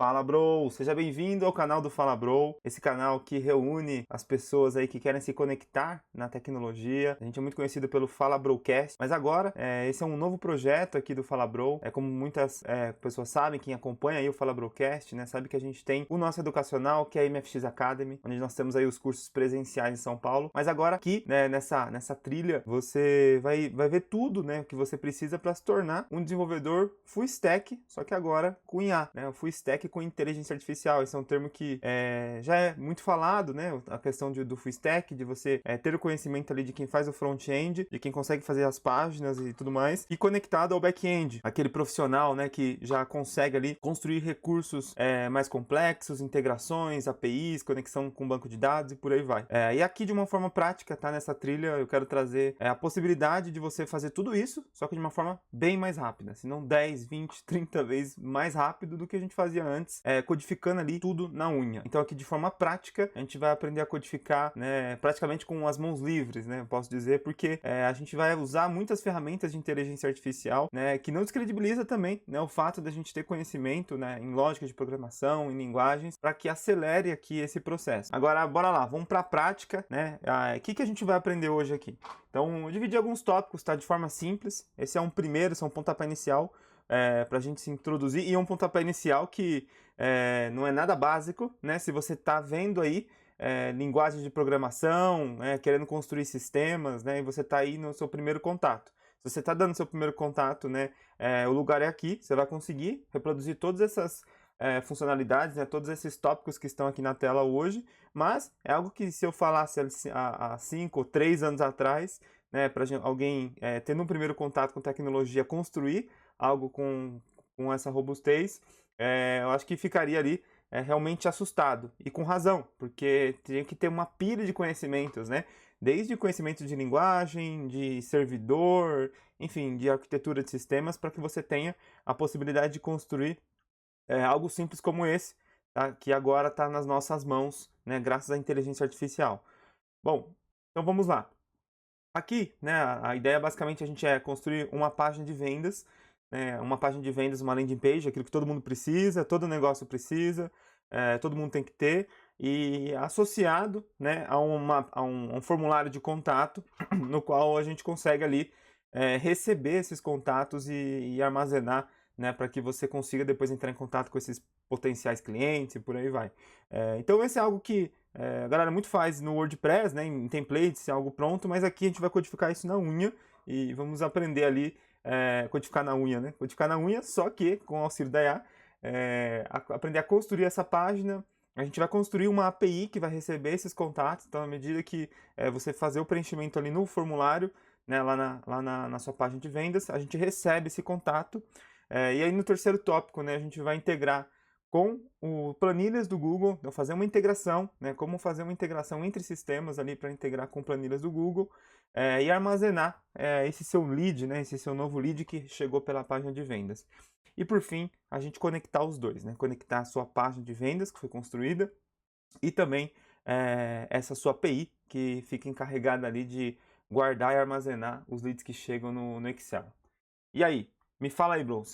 Fala Bro, seja bem-vindo ao canal do Fala Bro, esse canal que reúne as pessoas aí que querem se conectar na tecnologia. A gente é muito conhecido pelo Fala Brocast, mas agora esse é um novo projeto aqui do Fala Bro. Como muitas pessoas sabem, quem acompanha aí o Fala Brocast, né, sabe que a gente tem o nosso educacional, que é a MFX Academy, onde nós temos aí os cursos presenciais em São Paulo. Mas agora aqui, né, nessa trilha, você vai ver tudo, né, que você precisa para se tornar um desenvolvedor full stack, só que agora com IA, né, o full stack com inteligência artificial. Esse é um termo que já é muito falado, né? A questão do full stack, de você ter o conhecimento ali de quem faz o front-end, de quem consegue fazer as páginas e tudo mais, e conectado ao back-end, aquele profissional, né, que já consegue ali construir recursos mais complexos, integrações, APIs, conexão com banco de dados e por aí vai. E aqui de uma forma prática, tá? Nessa trilha eu quero trazer a possibilidade de você fazer tudo isso, só que de uma forma bem mais rápida, se não 10, 20, 30 vezes mais rápido do que a gente fazia antes, codificando ali tudo na unha. Então aqui de forma prática a gente vai aprender a codificar, né, praticamente com as mãos livres, né, posso dizer, porque a gente vai usar muitas ferramentas de inteligência artificial, né, que não descredibiliza também, né, o fato da gente ter conhecimento, né, em lógica de programação, em linguagens, para que acelere aqui esse processo. Agora bora lá, vamos para a prática, né? O que a gente vai aprender hoje aqui? Então eu dividi alguns tópicos, tá, de forma simples. Esse é um primeiro, esse é um pontapé inicial, para a gente se introduzir, e um pontapé inicial que não é nada básico, né? Se você está vendo aí linguagem de programação, querendo construir sistemas, né? E você está aí no seu primeiro contato. Se você está dando seu primeiro contato, né? O lugar é aqui, você vai conseguir reproduzir todas essas funcionalidades, né? Todos esses tópicos que estão aqui na tela hoje, mas é algo que se eu falasse há 5 ou 3 anos atrás, né, para alguém tendo um primeiro contato com tecnologia, construir algo com essa robustez, eu acho que ficaria ali realmente assustado, e com razão, porque teria que ter uma pilha de conhecimentos, né? Desde conhecimento de linguagem, de servidor, enfim, de arquitetura de sistemas, para que você tenha a possibilidade de construir algo simples como esse, tá? Que agora está nas nossas mãos, né? Graças à inteligência artificial. Bom, então vamos lá. Aqui, né, a ideia basicamente a gente construir uma página de vendas, né, uma página de vendas, uma landing page, aquilo que todo mundo precisa, todo negócio precisa, todo mundo tem que ter, e associado, né, a um formulário de contato, no qual a gente consegue ali receber esses contatos e armazenar, né, para que você consiga depois entrar em contato com esses potenciais clientes e por aí vai. Então esse é algo que a galera muito faz no WordPress, né, em templates, em algo pronto, mas aqui a gente vai codificar isso na unha e vamos aprender ali codificar na unha, né? Codificar na unha, só que com o auxílio da IA, aprender a construir essa página. A gente vai construir uma API que vai receber esses contatos, então à medida que você fazer o preenchimento ali no formulário, né, lá na sua página de vendas, a gente recebe esse contato. E aí no terceiro tópico, né, a gente vai integrar com o planilhas do Google, então fazer uma integração, né, como fazer uma integração entre sistemas ali para integrar com planilhas do Google, e armazenar esse seu lead, né, esse seu novo lead que chegou pela página de vendas. E por fim, a gente conectar os dois, né, conectar a sua página de vendas que foi construída e também essa sua API que fica encarregada ali de guardar e armazenar os leads que chegam no Excel. E aí, me fala aí, bro,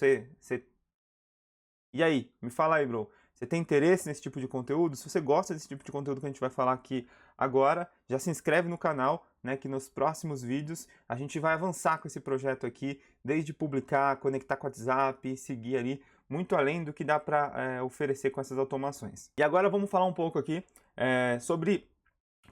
e aí, me fala aí, bro, você tem interesse nesse tipo de conteúdo? Se você gosta desse tipo de conteúdo que a gente vai falar aqui agora, já se inscreve no canal, né, que nos próximos vídeos a gente vai avançar com esse projeto aqui, desde publicar, conectar com o WhatsApp, seguir ali, muito além do que dá para oferecer com essas automações. E agora vamos falar um pouco aqui sobre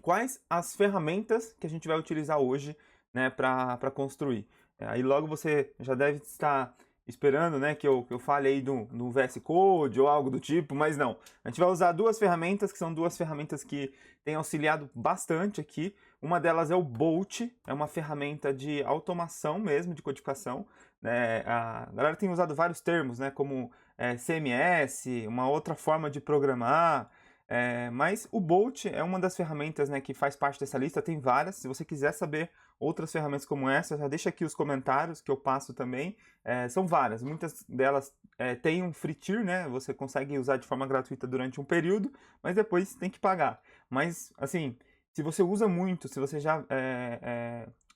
quais as ferramentas que a gente vai utilizar hoje, né, para construir. Aí logo você já deve estar esperando, né, que eu fale aí do VS Code ou algo do tipo, mas não. A gente vai usar duas ferramentas, que são duas ferramentas que têm auxiliado bastante aqui. Uma delas é o Bolt, é uma ferramenta de automação mesmo, de codificação, né? A galera tem usado vários termos, né, como CMS, uma outra forma de programar, mas o Bolt é uma das ferramentas, né, que faz parte dessa lista, tem várias. Se você quiser saber outras ferramentas como essa, já deixa aqui os comentários que eu passo também. São várias, muitas delas têm um free tier, né, você consegue usar de forma gratuita durante um período, mas depois tem que pagar. Mas, assim, se você usa muito, se você já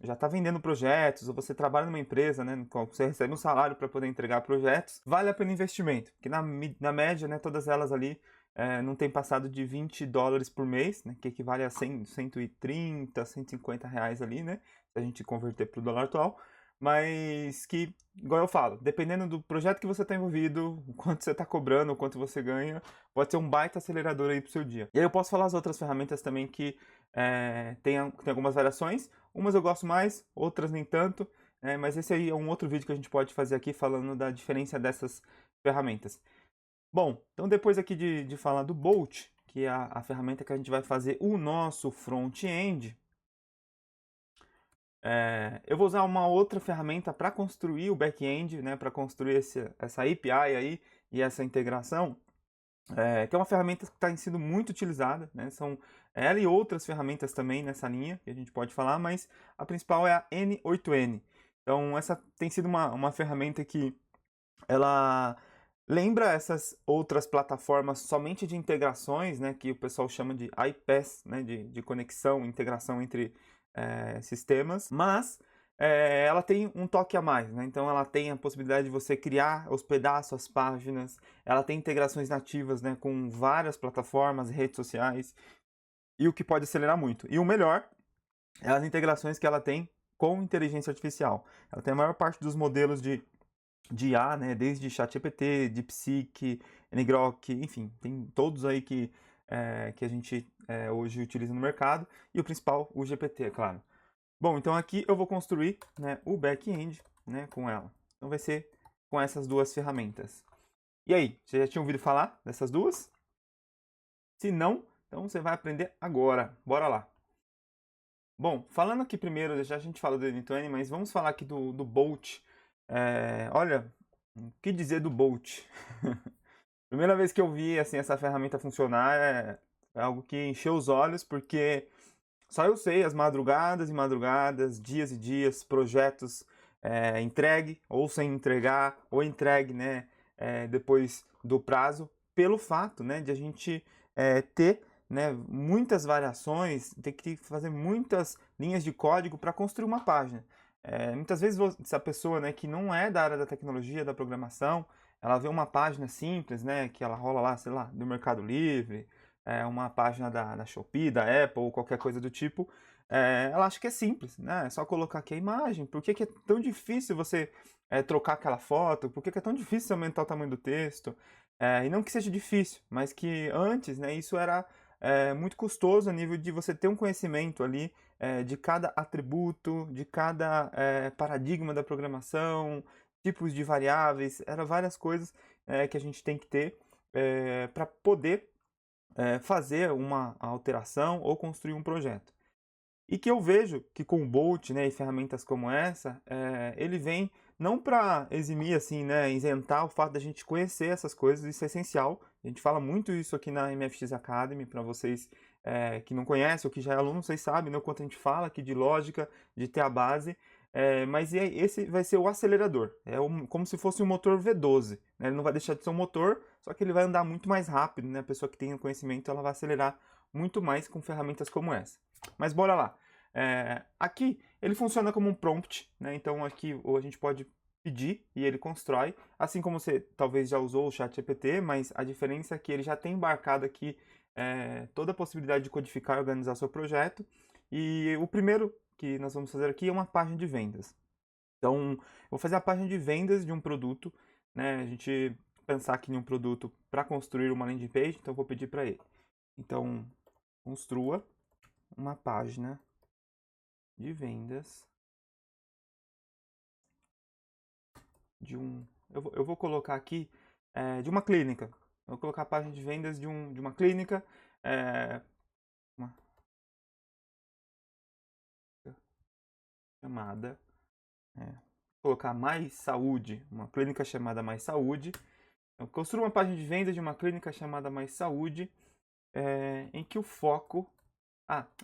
está vendendo projetos, ou você trabalha numa empresa, né, no qual você recebe um salário para poder entregar projetos, vale a pena o investimento. Porque na média, né, todas elas ali não tem passado de $20 por mês, né, que equivale a 130, R$ 150 ali, né, se a gente converter para o dólar atual. Mas que, igual eu falo, dependendo do projeto que você está envolvido, o quanto você está cobrando, o quanto você ganha, pode ser um baita acelerador aí pro seu dia. E aí eu posso falar as outras ferramentas também que tem algumas variações. Umas eu gosto mais, outras nem tanto. Mas esse aí é um outro vídeo que a gente pode fazer aqui falando da diferença dessas ferramentas. Bom, então depois aqui de falar do Bolt, que é a ferramenta que a gente vai fazer o nosso front-end, eu vou usar uma outra ferramenta para construir o back-end, né, para construir essa API aí e essa integração, que é uma ferramenta que está sendo muito utilizada, né, são ela e outras ferramentas também nessa linha que a gente pode falar, mas a principal é a N8N. Então essa tem sido uma ferramenta que ela lembra essas outras plataformas somente de integrações, né, que o pessoal chama de iPaaS, né, de conexão, integração entre sistemas, mas ela tem um toque a mais, né? Então ela tem a possibilidade de você criar, hospedar suas páginas, ela tem integrações nativas, né, com várias plataformas, redes sociais, e o que pode acelerar muito. E o melhor é as integrações que ela tem com inteligência artificial. Ela tem a maior parte dos modelos de IA, né, desde ChatGPT, DeepSeek, Ngrok, enfim, tem todos aí que a gente hoje utiliza no mercado, e o principal, o GPT, é claro. Bom, então aqui eu vou construir, né, o back-end, né, com ela. Então vai ser com essas duas ferramentas. E aí, você já tinha ouvido falar dessas duas? Se não, então você vai aprender agora. Bora lá. Bom, falando aqui primeiro, já a gente falou do N2N, mas vamos falar aqui do Bolt. Olha, o que dizer do Bolt? Primeira vez que eu vi assim, essa ferramenta funcionar é algo que encheu os olhos, porque só eu sei as madrugadas e madrugadas, dias e dias, projetos entregue ou sem entregar, ou entregue, né, depois do prazo, pelo fato, né, de a gente ter, né, muitas variações, ter que fazer muitas linhas de código para construir uma página. Muitas vezes essa pessoa, né, que não é da área da tecnologia, da programação, ela vê uma página simples, né, que ela rola lá, sei lá, do Mercado Livre, uma página da Shopee, da Apple, ou qualquer coisa do tipo, ela acha que é simples, né? É só colocar aqui a imagem. Por que é tão difícil você trocar aquela foto? Por que é tão difícil aumentar o tamanho do texto? E não que seja difícil, mas que antes, né, isso era muito custoso a nível de você ter um conhecimento ali de cada atributo, de cada paradigma da programação, tipos de variáveis, eram várias coisas que a gente tem que ter para poder fazer uma alteração ou construir um projeto. E que eu vejo que com o Bolt, né, e ferramentas como essa, ele vem não para eximir, assim, né, isentar o fato da gente conhecer essas coisas, isso é essencial. A gente fala muito isso aqui na MFX Academy, para vocês que não conhecem ou que já é aluno, vocês sabem, né, o quanto a gente fala aqui de lógica, de ter a base, mas esse vai ser o acelerador, como se fosse um motor V12, né, ele não vai deixar de ser um motor, só que ele vai andar muito mais rápido, né, a pessoa que tem o conhecimento, ela vai acelerar muito mais com ferramentas como essa. Mas bora lá. Aqui ele funciona como um prompt, né? Então aqui a gente pode pedir e ele constrói, assim como você talvez já usou o ChatGPT, mas a diferença é que ele já tem embarcado aqui toda a possibilidade de codificar e organizar seu projeto. E o primeiro que nós vamos fazer aqui é uma página de vendas. Então, eu vou fazer a página de vendas de um produto, né? A gente pensar aqui em um produto para construir uma landing page, então eu vou pedir para ele. Então, construa uma página de vendas de um. Eu vou colocar aqui de uma clínica. Eu vou colocar a página de vendas de uma clínica. Uma chamada. Vou colocar Mais Saúde. Uma clínica chamada Mais Saúde. Eu construo uma página de vendas de uma clínica chamada Mais Saúde. Em que o foco.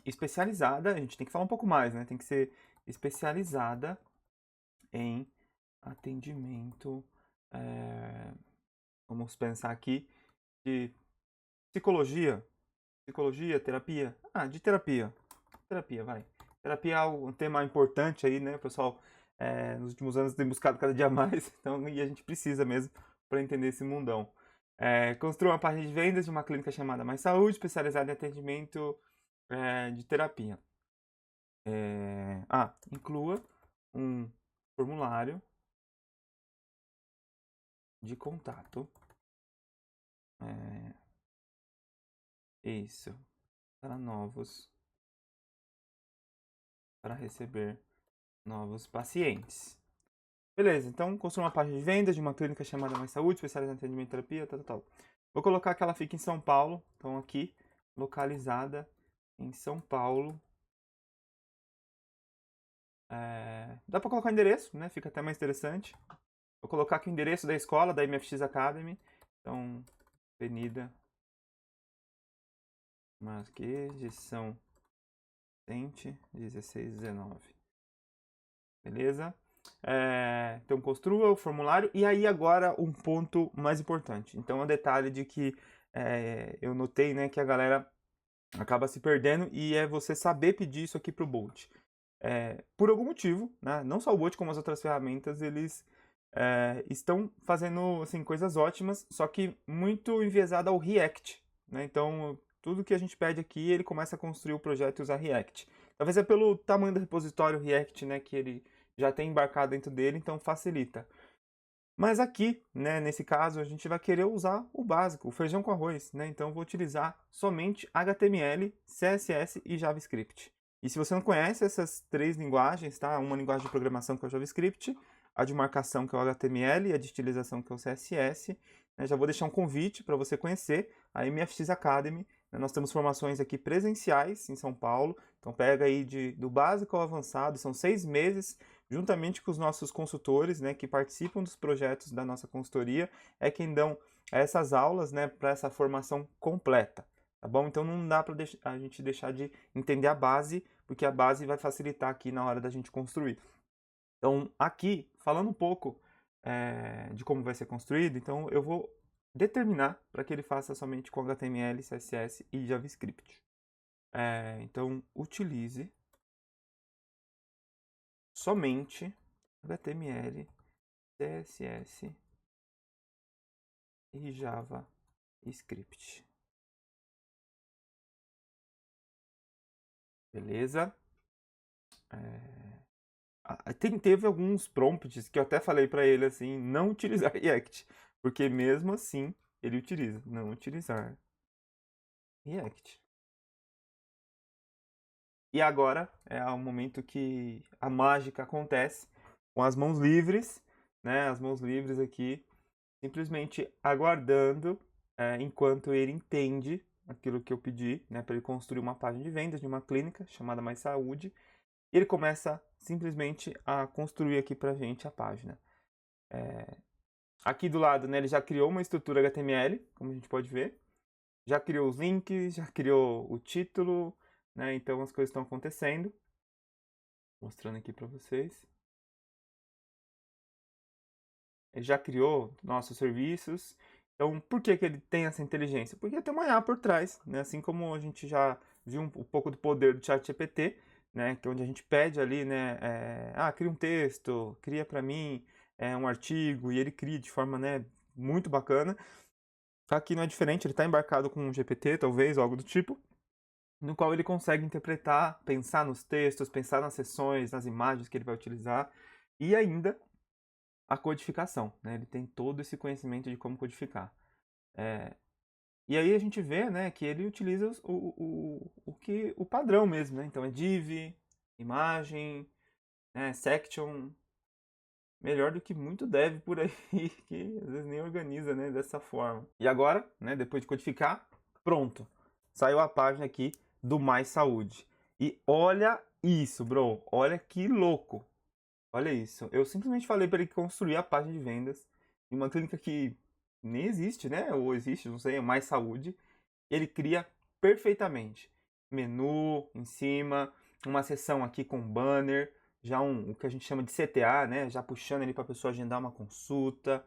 Especializada. A gente tem que falar um pouco mais, né? Tem que ser especializada em atendimento. Vamos pensar aqui de psicologia, terapia. De terapia. terapia, vai. Terapia é um tema importante aí, né, pessoal? Nos últimos anos tem buscado cada dia mais, então, e a gente precisa mesmo para entender esse mundão. Construa uma página de vendas de uma clínica chamada Mais Saúde, especializada em atendimento de terapia. Inclua um formulário de contato. Isso. Para receber novos pacientes. Beleza, então construa uma página de vendas de uma clínica chamada Mais Saúde, especializada em atendimento e terapia, tal. Vou colocar que ela fica em São Paulo, então aqui, localizada em São Paulo. Dá para colocar o endereço, né? Fica até mais interessante. Vou colocar aqui o endereço da escola, da MFX Academy. Então, Avenida Marquês de São Vicente, 1619. Beleza? Então, construa o formulário. E aí, agora, um ponto mais importante. Então, é um detalhe de que eu notei, né, que a galera acaba se perdendo e é você saber pedir isso aqui para o Bolt. Por algum motivo, né, não só o Bolt, como as outras ferramentas, eles estão fazendo assim, coisas ótimas, só que muito enviesado ao React. Né? Então, tudo que a gente pede aqui, ele começa a construir o projeto e usar React. Talvez é pelo tamanho do repositório React, né, que ele já tem embarcado dentro dele, então facilita. Mas aqui, né, nesse caso, a gente vai querer usar o básico, o feijão com arroz, né? Então eu vou utilizar somente HTML, CSS e JavaScript. E se você não conhece essas três linguagens, tá? Uma linguagem de programação que é o JavaScript, a de marcação que é o HTML e a de estilização que é o CSS. Né? Já vou deixar um convite para você conhecer a MFX Academy. Né? Nós temos formações aqui presenciais em São Paulo, então pega aí do básico ao avançado, são 6 meses, juntamente com os nossos consultores, né, que participam dos projetos da nossa consultoria, é quem dão essas aulas, né, para essa formação completa, tá bom? Então não dá para a gente deixar de entender a base, porque a base vai facilitar aqui na hora da gente construir. Então aqui, falando um pouco de como vai ser construído, então eu vou determinar para que ele faça somente com HTML, CSS e JavaScript. Então utilize somente HTML, CSS e JavaScript. Beleza? Teve alguns prompts que eu até falei para ele assim, não utilizar React, porque mesmo assim ele utiliza, não utilizar React. E agora é o momento que a mágica acontece com as mãos livres, né? As mãos livres aqui, simplesmente aguardando enquanto ele entende aquilo que eu pedi, né? Para ele construir uma página de vendas de uma clínica chamada Mais Saúde. E ele começa simplesmente a construir aqui pra gente a página. Aqui do lado, né, ele já criou uma estrutura HTML, como a gente pode ver. Já criou os links, já criou o título, né? Então as coisas estão acontecendo. Mostrando aqui para vocês. Ele já criou nossos serviços. Então, por que ele tem essa inteligência? Porque tem uma IA por trás, né? Assim como a gente já viu um pouco do poder do ChatGPT, né? Que é onde a gente pede ali, né? Cria um texto, cria para mim um artigo, e ele cria de forma, né, muito bacana. Aqui não é diferente, ele está embarcado com um GPT, talvez, ou algo do tipo, no qual ele consegue interpretar, pensar nos textos, pensar nas seções, nas imagens que ele vai utilizar, e ainda a codificação, né? Ele tem todo esse conhecimento de como codificar. E aí a gente vê, né, que ele utiliza o padrão mesmo, né? Então é div, imagem, né, section, melhor do que muito dev por aí, que às vezes nem organiza, né, dessa forma. E agora, né, depois de codificar, pronto. Saiu a página aqui do Mais Saúde. E olha isso, bro. Olha que louco. Olha isso. Eu simplesmente falei para ele construir a página de vendas em uma clínica que nem existe, né? Ou existe, não sei, é Mais Saúde. Ele cria perfeitamente. Menu em cima, uma seção aqui com banner, já o que a gente chama de CTA, né? Já puxando ali para a pessoa agendar uma consulta.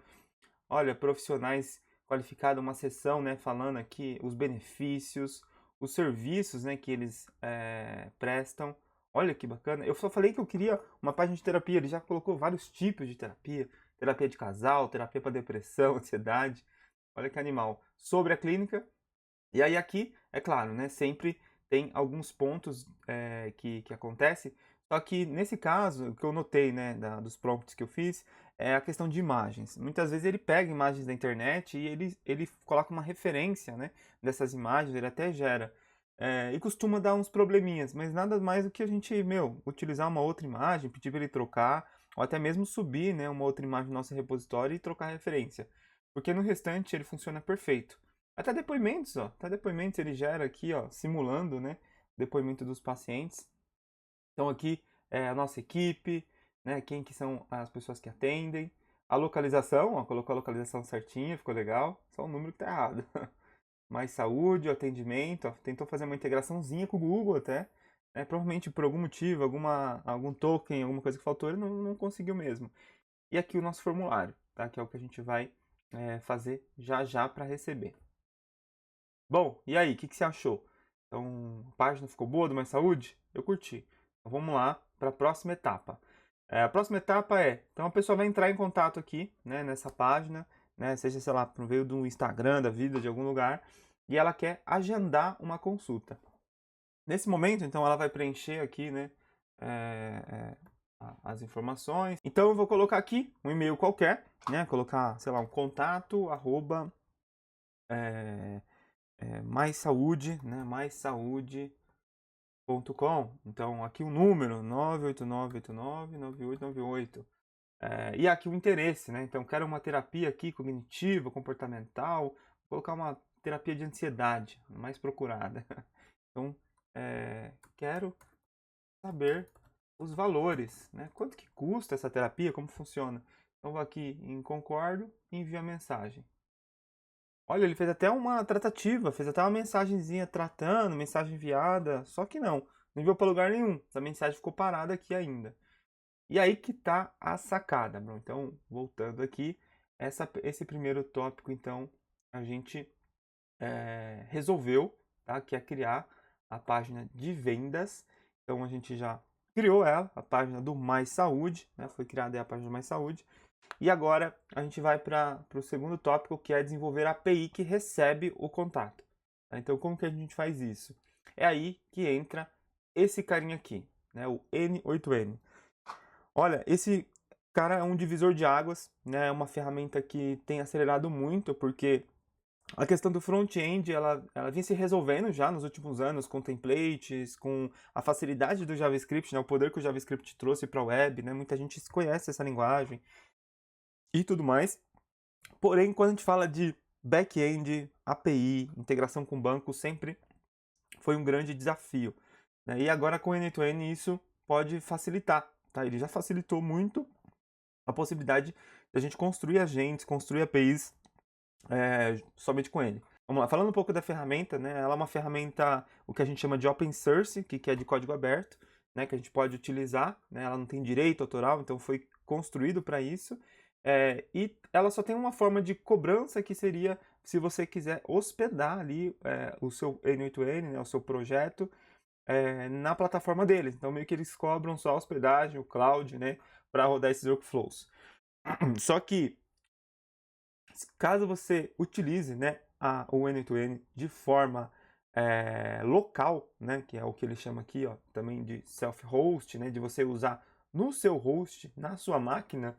Olha, profissionais qualificados, uma seção, né? Falando aqui os benefícios, os serviços, né, que eles prestam. Olha que bacana. Eu só falei que eu queria uma página de terapia, ele já colocou vários tipos de terapia. Terapia de casal, terapia para depressão, ansiedade. Olha que animal. Sobre a clínica. E aí aqui, é claro, né, sempre tem alguns pontos que acontecem. Só que nesse caso, o que eu notei, né, dos prompts que eu fiz, é a questão de imagens. Muitas vezes ele pega imagens da internet e ele coloca uma referência, né, dessas imagens, ele até gera. E costuma dar uns probleminhas, mas nada mais do que a gente, utilizar uma outra imagem, pedir para ele trocar, ou até mesmo subir, né, uma outra imagem no nosso repositório e trocar a referência. Porque no restante ele funciona perfeito. Até depoimentos, ó. Até depoimentos ele gera aqui, ó, simulando, né, depoimento dos pacientes. Então aqui é a nossa equipe, né, quem que são as pessoas que atendem. A localização, ó, colocou a localização certinha, ficou legal. Só o número que tá errado. Mais saúde, o atendimento, ó, tentou fazer uma integraçãozinha com o Google até. Provavelmente por algum motivo, algum token, alguma coisa que faltou, ele não conseguiu mesmo. E aqui o nosso formulário, tá? Que é o que a gente vai fazer já já para receber. Bom, e aí, o que você achou? Então, a página ficou boa do Mais Saúde? Eu curti. Então, vamos lá para a próxima etapa. A próxima etapa então a pessoa vai entrar em contato aqui, né, nessa página, né, seja, sei lá, por meio do Instagram, da vida, de algum lugar, e ela quer agendar uma consulta. Nesse momento, então, ela vai preencher aqui, né, as informações. Então, eu vou colocar aqui um e-mail qualquer, né, colocar, sei lá, um contato, @, mais saúde, né, maissaude.com. Então, aqui o número, 989899898. E aqui o interesse, né? Então, quero uma terapia aqui cognitiva, comportamental, vou colocar uma terapia de ansiedade, mais procurada. Então, quero saber os valores, né? Quanto que custa essa terapia, como funciona. Então, vou aqui em concordo e envio a mensagem. Olha, ele fez até uma tratativa, fez até uma mensagenzinha tratando, mensagem enviada, só que não enviou para lugar nenhum. Essa mensagem ficou parada aqui ainda. E aí que tá a sacada, Bruno. Então, voltando aqui, esse primeiro tópico, então, a gente resolveu, tá? Que é criar a página de vendas. Então, a gente já criou ela, a página do Mais Saúde, né? Foi criada a página do Mais Saúde. E agora a gente vai para o segundo tópico, que é desenvolver a API que recebe o contato. Então, como que a gente faz isso? É aí que entra esse carinha aqui, né? O N8N. Olha, esse cara é um divisor de águas, né? É uma ferramenta que tem acelerado muito, porque a questão do front-end, ela vem se resolvendo já nos últimos anos com templates, com a facilidade do JavaScript, né? O poder que o JavaScript trouxe para a web, né? Muita gente conhece essa linguagem e tudo mais. Porém, quando a gente fala de back-end, API, integração com banco, sempre foi um grande desafio, né? E agora com o N2N isso pode facilitar, tá? Ele já facilitou muito a possibilidade de a gente construir agentes, construir APIs somente com ele. Vamos lá, falando um pouco da ferramenta, né? Ela é uma ferramenta, o que a gente chama de open source, que é de código aberto, né? Que a gente pode utilizar, né? Ela não tem direito autoral, então foi construído para isso. E ela só tem uma forma de cobrança, que seria se você quiser hospedar ali o seu N8N, né? O seu projeto, na plataforma deles. Então, meio que eles cobram só a hospedagem, o cloud, né? Para rodar esses workflows. Só que, caso você utilize, né, o N2N de forma local, né, que é o que ele chama aqui, ó, também de self-host, né, de você usar no seu host, na sua máquina,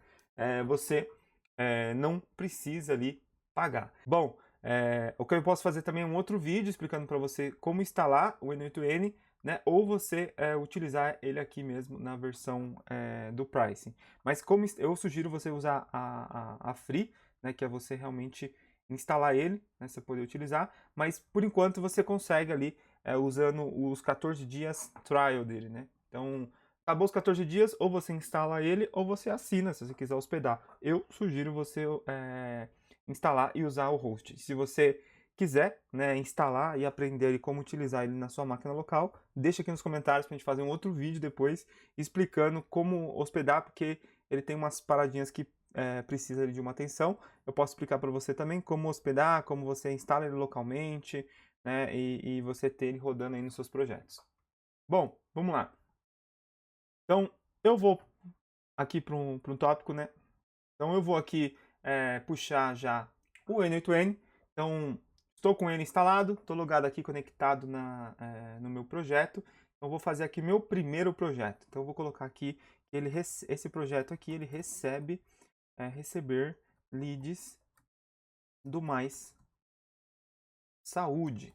você não precisa ali pagar. Bom, o que eu posso fazer também é um outro vídeo explicando para você como instalar o N8N, né, ou você utilizar ele aqui mesmo na versão do pricing. Mas como eu sugiro você usar a free, né, que é você realmente instalar ele, né, você poder utilizar, mas por enquanto você consegue ali usando os 14 dias trial dele, né? Então, acabou os 14 dias, ou você instala ele, ou você assina, se você quiser hospedar. Eu sugiro você instalar e usar o host. Se você quiser, né, instalar e aprender como utilizar ele na sua máquina local, deixa aqui nos comentários para a gente fazer um outro vídeo depois explicando como hospedar, porque ele tem umas paradinhas que precisa de uma atenção. Eu posso explicar para você também como hospedar, como você instala ele localmente, né, e você ter ele rodando aí nos seus projetos. Bom, vamos lá. Então, eu vou aqui para um tópico, né? Então, eu vou aqui puxar já o N8N. Então, estou com ele instalado, estou logado aqui, conectado no meu projeto. Então, vou fazer aqui meu primeiro projeto. Então, eu vou colocar aqui que esse projeto aqui, ele receber leads do Mais Saúde.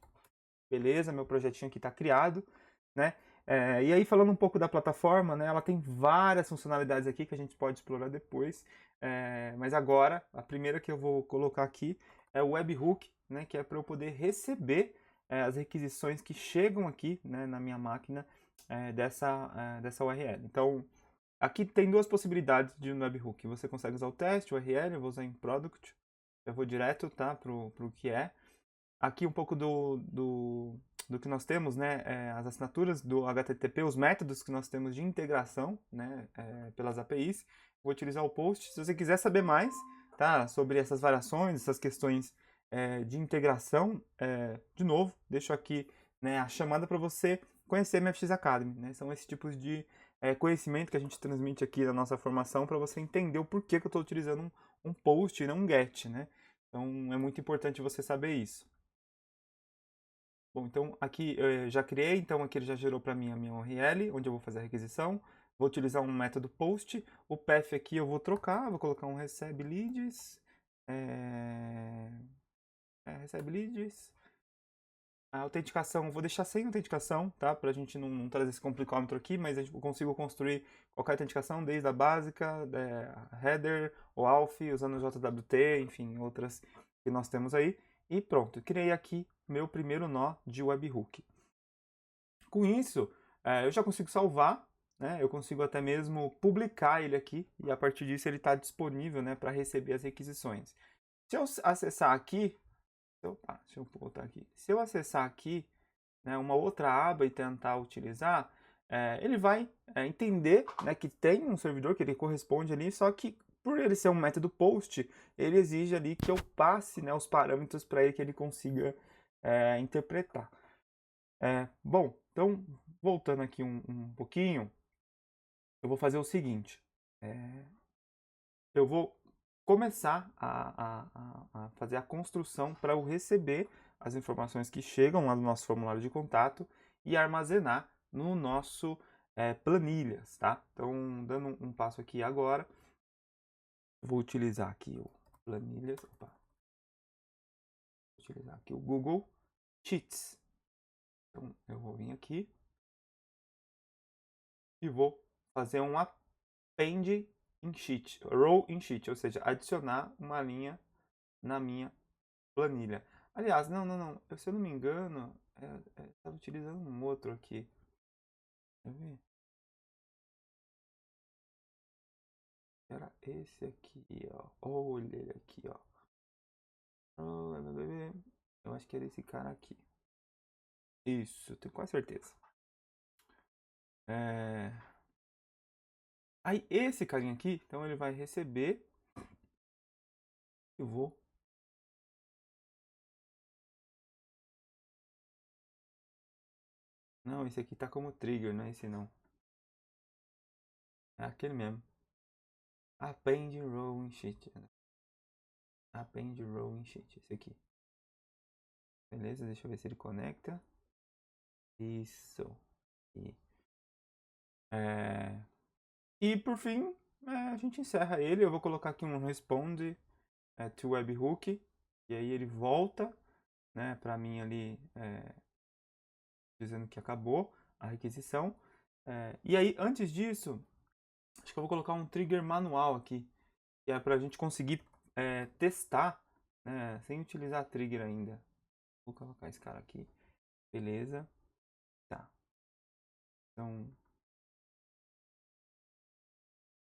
Beleza? Meu projetinho aqui está criado, né? E aí, falando um pouco da plataforma, né? Ela tem várias funcionalidades aqui que a gente pode explorar depois. Mas agora, a primeira que eu vou colocar aqui é o webhook, né? Que é para eu poder receber as requisições que chegam aqui, né, na minha máquina dessa URL. Então, aqui tem duas possibilidades de um webhook. Você consegue usar o teste, o URL, eu vou usar em product. Eu vou direto, tá, pro que é. Aqui um pouco do que nós temos, né, as assinaturas do HTTP, os métodos que nós temos de integração, né, pelas APIs. Vou utilizar o post. Se você quiser saber mais, tá, sobre essas variações, essas questões de integração, de novo, deixo aqui, né, a chamada para você conhecer a MFX Academy, né. São esses tipos de conhecimento que a gente transmite aqui na nossa formação para você entender o porquê que eu estou utilizando um post e não um get, né. Então é muito importante você saber isso. Bom, então aqui eu já criei, então aqui ele já gerou para mim a minha URL, onde eu vou fazer a requisição. Vou utilizar um método post. O path aqui eu vou trocar, vou colocar um recebe leads. Recebe leads. A autenticação, vou deixar sem autenticação, tá? Pra gente não trazer esse complicômetro aqui, mas eu consigo construir qualquer autenticação, desde a básica, header, ou auth, usando o JWT, enfim, outras que nós temos aí. E pronto, criei aqui meu primeiro nó de webhook. Com isso, eu já consigo salvar, né? Eu consigo até mesmo publicar ele aqui, e a partir disso ele está disponível, né, para receber as requisições. Se eu acessar aqui, deixa eu voltar aqui. Se eu acessar aqui, né, uma outra aba e tentar utilizar, ele vai entender, né, que tem um servidor que ele corresponde ali, só que por ele ser um método post, ele exige ali que eu passe, né, os parâmetros para ele que ele consiga interpretar. Bom, então voltando aqui um pouquinho, eu vou fazer o seguinte. Eu vou começar a fazer a construção para eu receber as informações que chegam lá no nosso formulário de contato e armazenar no nosso planilhas, tá? Então, dando um passo aqui agora, vou utilizar aqui o planilhas, vou utilizar aqui o Google Sheets. Então, eu vou vir aqui e vou fazer um append in sheet, row in sheet, ou seja, adicionar uma linha na minha planilha. Aliás, não. Se eu não me engano, estava utilizando um outro aqui. Quer ver? Era esse aqui, ó. Olha ele aqui, ó. Eu acho que era esse cara aqui. Isso, tenho quase certeza. Aí esse carinha aqui, então ele vai receber. Eu vou. Não, esse aqui tá como trigger, não é esse não. É aquele mesmo. Append row in sheet. Append row in sheet, esse aqui. Beleza, deixa eu ver se ele conecta. Isso. E por fim, a gente encerra ele. Eu vou colocar aqui um responde to webhook. E aí ele volta, né, para mim ali dizendo que acabou a requisição. E aí, antes disso, acho que eu vou colocar um trigger manual aqui, que é para a gente conseguir testar, né, sem utilizar trigger ainda. Vou colocar esse cara aqui. Beleza. Tá. Então,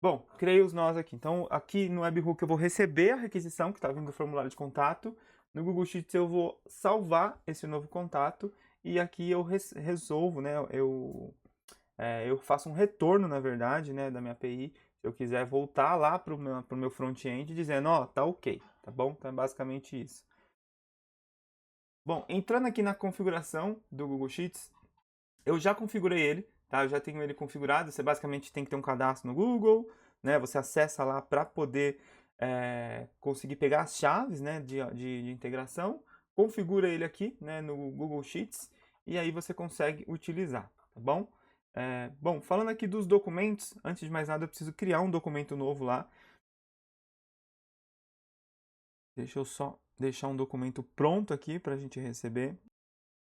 bom, criei os nós aqui. Então, aqui no webhook eu vou receber a requisição que está vindo do formulário de contato. No Google Sheets eu vou salvar esse novo contato. E aqui eu resolvo, né? Eu faço um retorno, na verdade, né, da minha API. Se eu quiser voltar lá para o meu front-end dizendo, ó, tá ok, tá bom? Então é basicamente isso. Bom, entrando aqui na configuração do Google Sheets, eu já configurei ele, tá? Eu já tenho ele configurado. Você basicamente tem que ter um cadastro no Google, né? Você acessa lá para poder conseguir pegar as chaves, né, de integração, configura ele aqui, né, no Google Sheets e aí você consegue utilizar, tá bom? Bom, falando aqui dos documentos, antes de mais nada eu preciso criar um documento novo lá. Deixa eu só deixar um documento pronto aqui para a gente receber.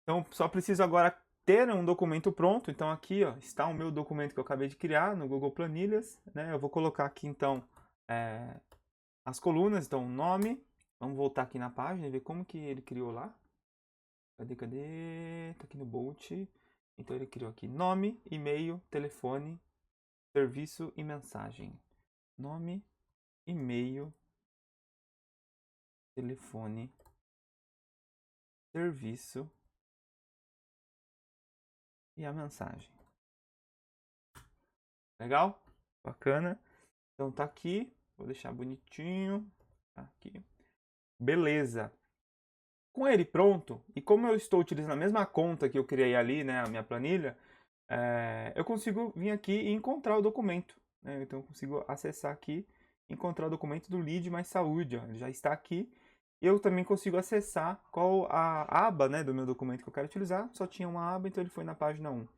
Então, só preciso agora ter um documento pronto. Então, aqui ó, está o meu documento que eu acabei de criar no Google Planilhas. Né? Eu vou colocar aqui, então, as colunas. Então, nome. Vamos voltar aqui na página e ver como que ele criou lá. Cadê? Tá aqui no Bolt. Então, ele criou aqui nome, e-mail, telefone, serviço e mensagem. Nome, e-mail, telefone, serviço e a mensagem. Legal? Bacana. Então tá aqui. Vou deixar bonitinho. Tá aqui. Beleza. Com ele pronto, e como eu estou utilizando a mesma conta que eu criei ali, né, a minha planilha, eu consigo vir aqui e encontrar o documento. Né? Então eu consigo acessar aqui, encontrar o documento do Lead Mais Saúde. Ó. Ele já está aqui. Eu também consigo acessar qual a aba, né, do meu documento que eu quero utilizar. Só tinha uma aba, então ele foi na página 1.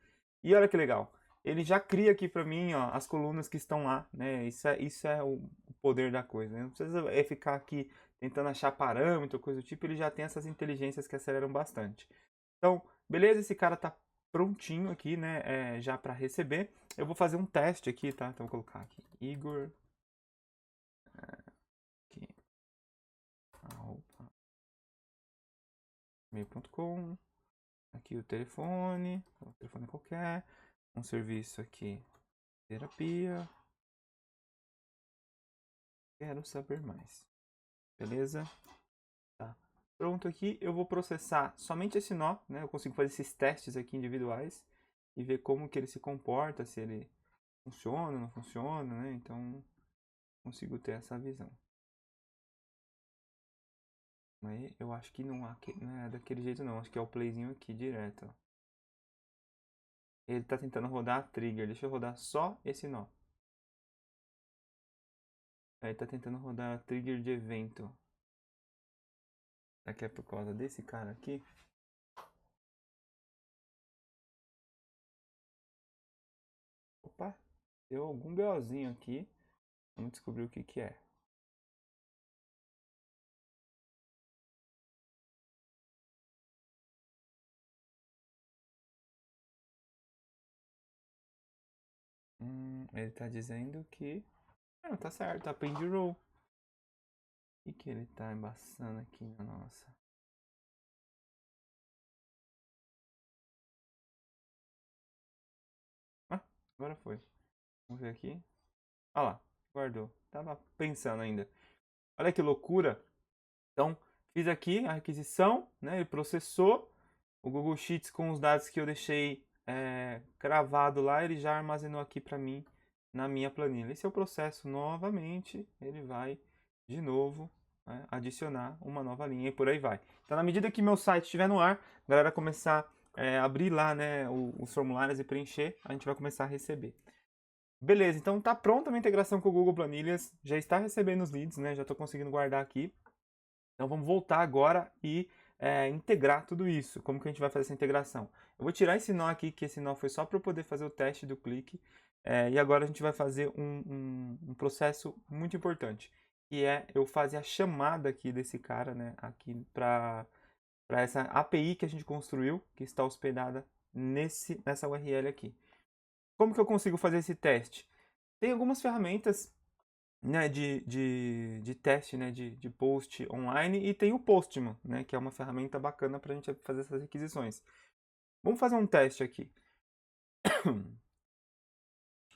E olha que legal. Ele já cria aqui para mim, ó, as colunas que estão lá, né? Isso é o poder da coisa, né? Não precisa ficar aqui tentando achar parâmetro, coisa do tipo, ele já tem essas inteligências que aceleram bastante. Então, beleza, esse cara tá prontinho aqui, né, já para receber. Eu vou fazer um teste aqui, tá? Então, vou colocar aqui, Igor, aqui, mail.com, aqui o telefone qualquer, um serviço aqui, terapia, quero saber mais, beleza? Tá. Pronto aqui, eu vou processar somente esse nó, né? Eu consigo fazer esses testes aqui individuais e ver como que ele se comporta, se ele funciona, não funciona, né? Então, consigo ter essa visão. Mas eu acho que não é daquele jeito não, acho que é o playzinho aqui direto, ó. Ele tá tentando rodar a trigger, deixa eu rodar só esse nó. Aí tá tentando rodar a trigger de evento. Será que é por causa desse cara aqui? Opa, deu algum BOzinho aqui. Vamos descobrir o que que é. Ele tá dizendo que... Não, tá certo, tá pend roll. O que ele tá embaçando aqui na nossa? Ah, agora foi. Vamos ver aqui. Olha lá, guardou. Tava pensando ainda. Olha que loucura. Então, fiz aqui a requisição, né? Ele processou o Google Sheets com os dados que eu deixei cravado lá, ele já armazenou aqui para mim na minha planilha. E se eu processo novamente, ele vai de novo, né, adicionar uma nova linha e por aí vai. Então, na medida que meu site estiver no ar, a galera começar a abrir lá, né, os formulários e preencher, a gente vai começar a receber. Beleza, então tá pronta a minha integração com o Google Planilhas, já está recebendo os leads, né, já estou conseguindo guardar aqui. Então vamos voltar agora e integrar tudo isso. Como que a gente vai fazer essa integração? Eu vou tirar esse nó aqui, que esse nó foi só para eu poder fazer o teste do clique. E agora a gente vai fazer um processo muito importante, que é eu fazer a chamada aqui desse cara, né, aqui para essa API que a gente construiu, que está hospedada nessa URL aqui. Como que eu consigo fazer esse teste? Tem algumas ferramentas, né, de teste, né, de post online, e tem o Postman, né, que é uma ferramenta bacana para a gente fazer essas requisições. Vamos fazer um teste aqui.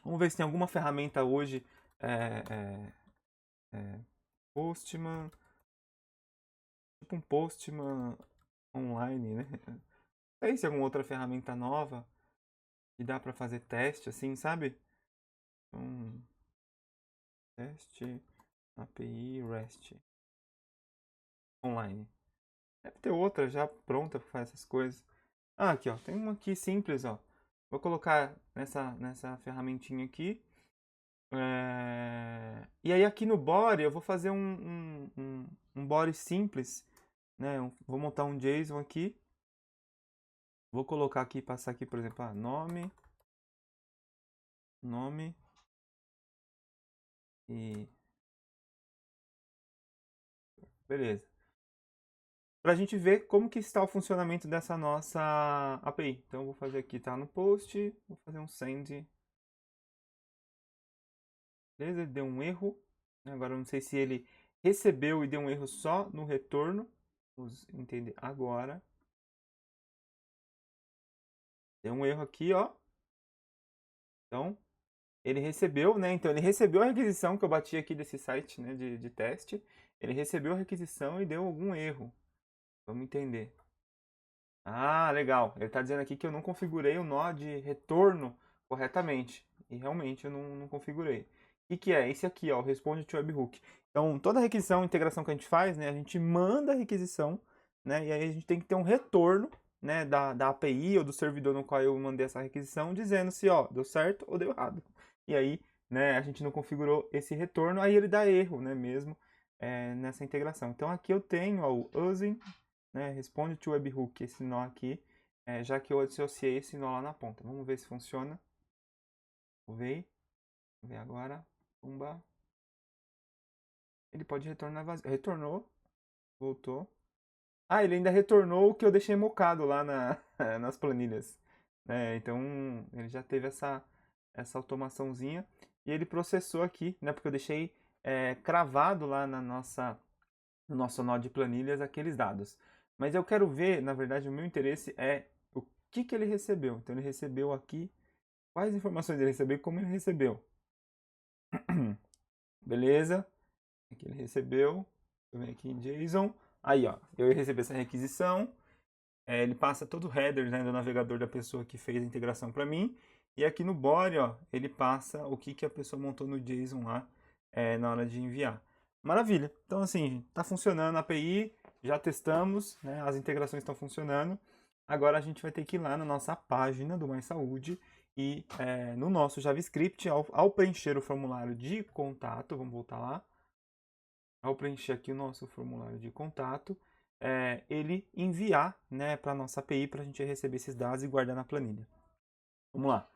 Vamos ver se tem alguma ferramenta hoje. Postman. Tipo um Postman online, né? Não sei se é alguma outra ferramenta nova que dá para fazer teste, assim, sabe? Então, teste API REST online. Deve ter outra já pronta para fazer essas coisas. Ah, aqui, ó. Tem uma aqui simples, ó. Vou colocar nessa ferramentinha aqui. E aí aqui no body eu vou fazer um body simples, né? Vou montar um JSON aqui. Vou colocar aqui, passar aqui, por exemplo, nome e beleza. Para a gente ver como que está o funcionamento dessa nossa API. Então eu vou fazer aqui, tá no post, vou fazer um send. Beleza, ele deu um erro. Agora eu não sei se ele recebeu e deu um erro só no retorno. Vamos entender agora. Deu um erro aqui, ó. Então, ele recebeu, né? Então, ele recebeu a requisição que eu bati aqui desse site, né, de teste. Ele recebeu a requisição e deu algum erro. Vamos entender. Ah, legal. Ele está dizendo aqui que eu não configurei o nó de retorno corretamente. E realmente eu não configurei. O que é? Esse aqui, ó, o Responde to Webhook. Então, toda requisição, integração que a gente faz, né, a gente manda a requisição, né, e aí a gente tem que ter um retorno, né, da API ou do servidor no qual eu mandei essa requisição, dizendo se, ó, deu certo ou deu errado. E aí, né, a gente não configurou esse retorno, aí ele dá erro, né, mesmo nessa integração. Então, aqui eu tenho, ó, o using, né, responde to webhook, esse nó aqui, já que eu associei esse nó lá na ponta. Vamos ver se funciona. Vamos ver agora. Pumba. Ele pode retornar vazio. Retornou. Voltou. Ah, ele ainda retornou o que eu deixei mocado lá nas planilhas. Então, ele já teve essa automaçãozinha. E ele processou aqui, né? Porque eu deixei cravado lá no nosso nó de planilhas aqueles dados. Mas eu quero ver, na verdade, o meu interesse é o que ele recebeu. Então, ele recebeu aqui. Quais informações ele recebeu e como ele recebeu. Beleza. Aqui ele recebeu. Eu venho aqui em JSON. Aí, ó, eu recebi essa requisição. Ele passa todo o header, né, do navegador da pessoa que fez a integração para mim. E aqui no body, ó, ele passa o que a pessoa montou no JSON lá na hora de enviar. Maravilha. Então, assim, está funcionando a API, já testamos, né, as integrações estão funcionando. Agora a gente vai ter que ir lá na nossa página do Mais Saúde e no nosso JavaScript, ao preencher o formulário de contato, vamos voltar lá, ao preencher aqui o nosso formulário de contato, ele enviar, né, para a nossa API para a gente receber esses dados e guardar na planilha. Vamos lá.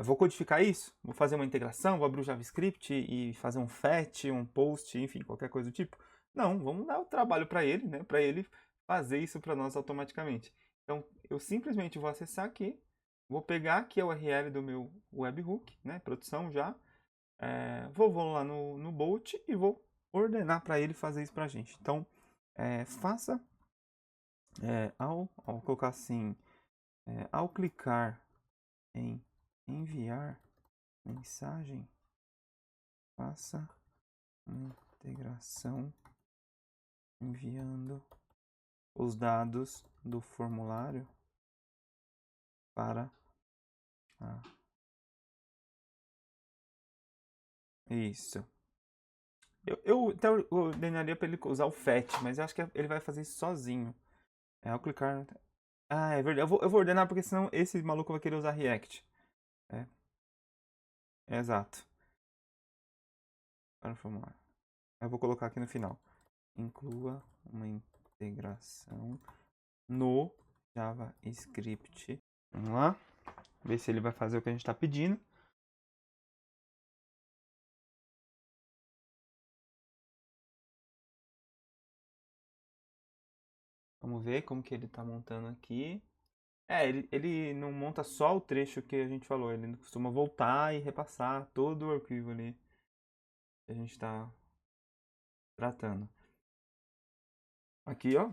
Vou codificar isso? Vou fazer uma integração? Vou abrir o JavaScript e fazer um fetch, um post, enfim, qualquer coisa do tipo? Não, vamos dar o trabalho para ele, né, para ele fazer isso para nós automaticamente. Então, eu simplesmente vou acessar aqui, vou pegar aqui a URL do meu webhook, né, produção já, vou lá no Bolt e vou ordenar para ele fazer isso para a gente. Então, faça, ao colocar assim, ao clicar em enviar mensagem, faça uma integração enviando os dados do formulário para a... Isso. Eu até ordenaria para ele usar o fetch, mas eu acho que ele vai fazer isso sozinho. Ao clicar... Ah, é verdade. Eu vou ordenar porque senão esse maluco vai querer usar React. É, exato. Para o formulário. Eu vou colocar aqui no final. Inclua uma integração no JavaScript. Vamos lá. Ver se ele vai fazer o que a gente está pedindo. Vamos ver como que ele está montando aqui. Ele não monta só o trecho que a gente falou. Ele costuma voltar e repassar todo o arquivo ali que a gente está tratando. Aqui, ó.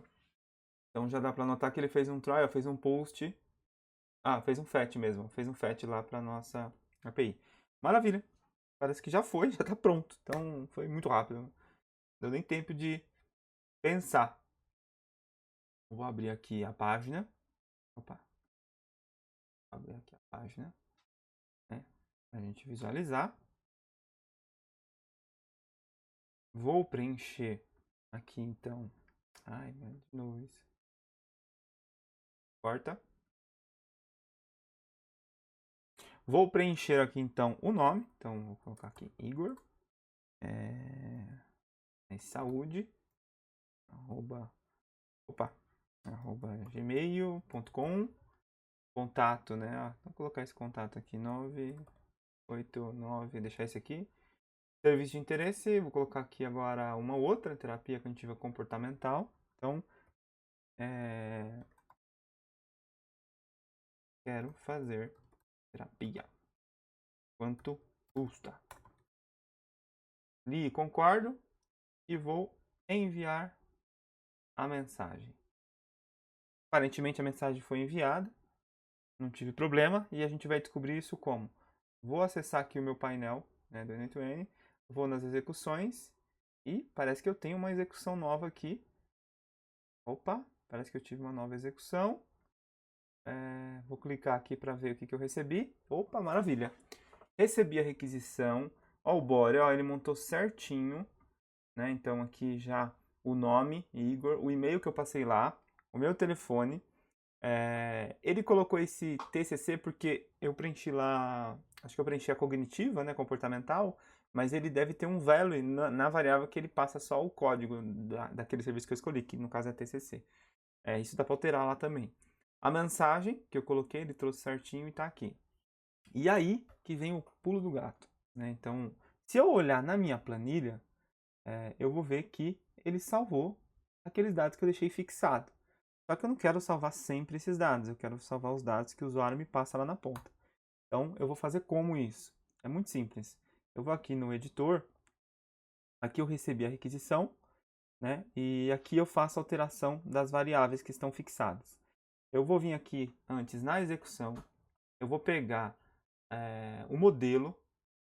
Então já dá para notar que ele fez um trial, fez um post. Ah, fez um fetch mesmo. Fez um fetch lá para nossa API. Maravilha. Parece que já foi, já está pronto. Então foi muito rápido. Não deu nem tempo de pensar. Vou abrir aqui a página. Opa. Vou abrir aqui a página, né? Pra gente visualizar. Vou preencher aqui então Ai, mano, de novo isso. Corta. Vou preencher aqui então o nome. Então vou colocar aqui Igor. Saúde. Opa. gmail.com. Contato, né? Vou colocar esse contato aqui. 989. Deixar esse aqui. Serviço de interesse. Vou colocar aqui agora uma outra. Terapia cognitiva comportamental. Então, quero fazer terapia. Quanto custa? Li, concordo. E vou enviar a mensagem. Aparentemente a mensagem foi enviada. Não tive problema. E a gente vai descobrir isso como? Vou acessar aqui o meu painel, né, do N2N. Vou nas execuções. E parece que eu tenho uma execução nova aqui. Opa, parece que eu tive uma nova execução. Vou clicar aqui para ver o que eu recebi. Opa, maravilha. Recebi a requisição. Ó, o body, ó, ele montou certinho, né? Então aqui já o nome, Igor, o e-mail que eu passei lá, o meu telefone. Ele colocou esse TCC porque eu preenchi lá, acho que eu preenchi a cognitiva, né, comportamental, mas ele deve ter um value na variável que ele passa só o código daquele serviço que eu escolhi, que no caso é TCC. Isso dá para alterar lá também. A mensagem que eu coloquei, ele trouxe certinho e está aqui. E aí que vem o pulo do gato, né? Então, se eu olhar na minha planilha, eu vou ver que ele salvou aqueles dados que eu deixei fixado. Só que eu não quero salvar sempre esses dados, eu quero salvar os dados que o usuário me passa lá na ponta. Então, eu vou fazer como isso? É muito simples. Eu vou aqui no editor, aqui eu recebi a requisição, né? E aqui eu faço a alteração das variáveis que estão fixadas. Eu vou vir aqui antes na execução, eu vou pegar o modelo,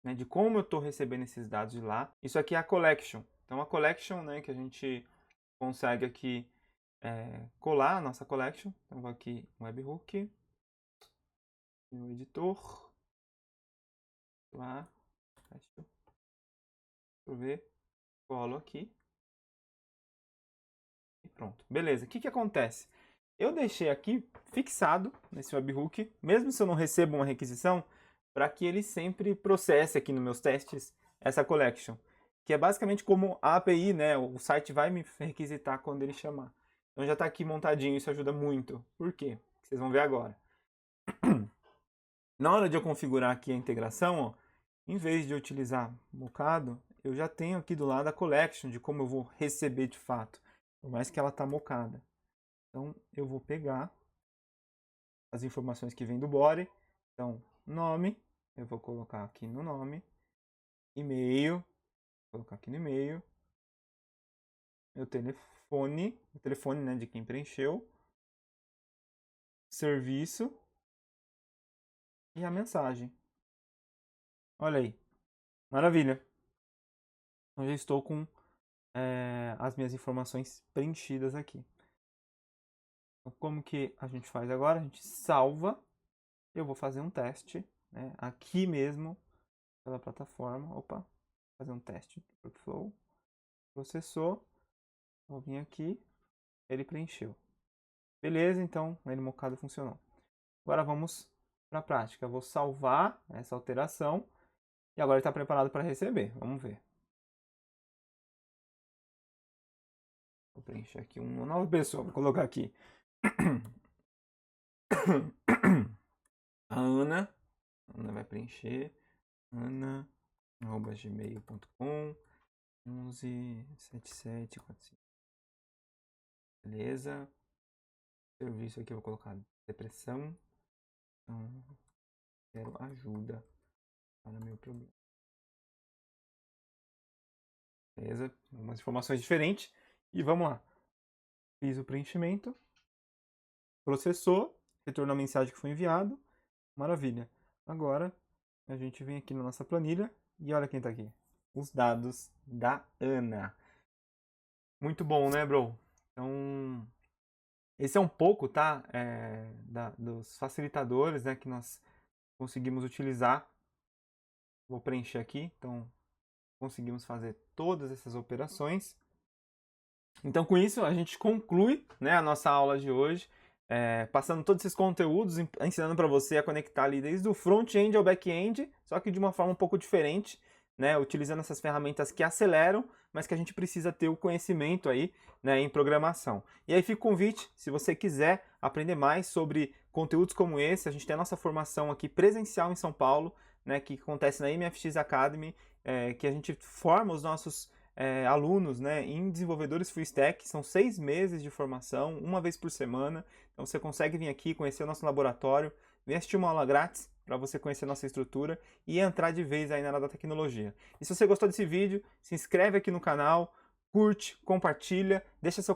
né, de como eu estou recebendo esses dados de lá. Isso aqui é a collection. Então a collection, né, que a gente consegue aqui colar a nossa collection. Então vou aqui no webhook, no editor, lá, deixa eu ver, colo aqui e pronto. Beleza, o que acontece? Eu deixei aqui fixado nesse webhook, mesmo se eu não recebo uma requisição, para que ele sempre processe aqui nos meus testes essa collection, que é basicamente como a API, né? O site vai me requisitar quando ele chamar. Então já está aqui montadinho, isso ajuda muito. Por quê? Vocês vão ver agora. Na hora de eu configurar aqui a integração, ó, em vez de eu utilizar mocado, eu já tenho aqui do lado a collection de como eu vou receber de fato, por mais que ela está mocada. Então eu vou pegar as informações que vem do body. Então, nome, eu vou colocar aqui no nome. E-mail, vou colocar aqui no e-mail. Meu telefone, o telefone, né, de quem preencheu. Serviço. E a mensagem. Olha aí. Maravilha. Então já estou com as minhas informações preenchidas aqui. Então, como que a gente faz agora? A gente salva. Eu vou fazer um teste, né, aqui mesmo pela plataforma. Opa, fazer um teste. Workflow. Processou. Vou vir aqui. Ele preencheu. Beleza, então ele mocado funcionou. Agora vamos para a prática. Eu vou salvar essa alteração e agora ele está preparado para receber. Vamos ver. Vou preencher aqui uma nova pessoa. Vou colocar aqui a Ana. A Ana vai preencher. Ana@gmail.com 117745. Beleza. Serviço aqui eu vou colocar depressão. Então, quero ajuda para meu problema. Beleza? Umas informações diferentes. E vamos lá. Fiz o preenchimento. Processou. Retornou a mensagem que foi enviado. Maravilha. Agora, a gente vem aqui na nossa planilha. E olha quem está aqui. Os dados da Ana. Muito bom, né, bro? Então, esse é um pouco, tá? Dos facilitadores, né, que nós conseguimos utilizar. Vou preencher aqui. Então, conseguimos fazer todas essas operações. Então, com isso, a gente conclui, né, a nossa aula de hoje, passando todos esses conteúdos, ensinando para você a conectar ali desde o front-end ao back-end, só que de uma forma um pouco diferente, né, utilizando essas ferramentas que aceleram, mas que a gente precisa ter o conhecimento aí, né, em programação. E aí fica o convite, se você quiser aprender mais sobre conteúdos como esse, a gente tem a nossa formação aqui presencial em São Paulo, né, que acontece na MFX Academy, que a gente forma os nossos alunos, né, em desenvolvedores full stack. São 6 meses de formação, uma vez por semana. Então você consegue vir aqui conhecer o nosso laboratório, vem assistir uma aula grátis para você conhecer nossa estrutura e entrar de vez aí na área da tecnologia. E se você gostou desse vídeo, se inscreve aqui no canal, curte, compartilha, deixa seu